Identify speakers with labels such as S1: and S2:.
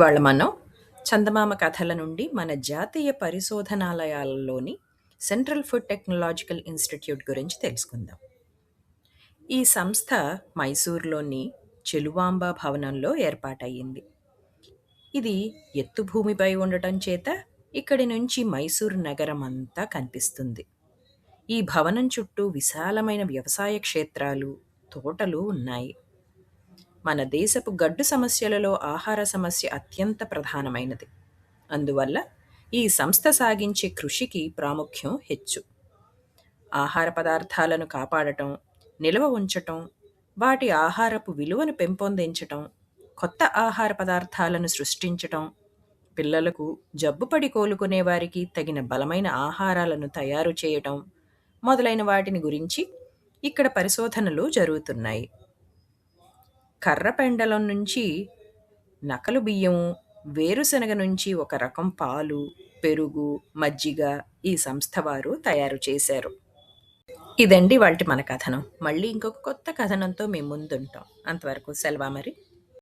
S1: ఇవాళ మనం చందమామ కథల నుండి మన జాతీయ పరిశోధనాలయాలలోని సెంట్రల్ ఫుడ్ టెక్నాలజికల్ ఇన్స్టిట్యూట్ గురించి తెలుసుకుందాం. ఈ సంస్థ మైసూర్లోని చెలువాంబ భవనంలో ఏర్పాటయ్యింది. ఇది ఎత్తు భూమిపై ఉండటం చేత ఇక్కడి నుంచి మైసూరు నగరం అంతా కనిపిస్తుంది. ఈ భవనం చుట్టూ విశాలమైన వ్యవసాయ క్షేత్రాలు, తోటలు ఉన్నాయి. మన దేశపు గడ్డు సమస్యలలో ఆహార సమస్య అత్యంత ప్రధానమైనది. అందువల్ల ఈ సంస్థ సాగించే కృషికి ప్రాముఖ్యం హెచ్చు. ఆహార పదార్థాలను కాపాడటం, నిల్వ ఉంచటం, వాటి ఆహారపు విలువను పెంపొందించటం, కొత్త ఆహార పదార్థాలను సృష్టించటం, పిల్లలకు జబ్బుపడి కోలుకునే వారికి తగిన బలమైన ఆహారాలను తయారు చేయటం మొదలైన వాటిని గురించి ఇక్కడ పరిశోధనలు జరుగుతున్నాయి. కర్రపెండలం నుంచి నకలు బియ్యం, వేరుశనగ నుంచి ఒక రకం పాలు, పెరుగు, మజ్జిగ ఈ సంస్థ వారు తయారు చేశారు. ఇదండి వాటి మన కథనం. మళ్ళీ ఇంకొక కొత్త కథనంతో మేము ముందుంటాం. అంతవరకు సెలవా మరి.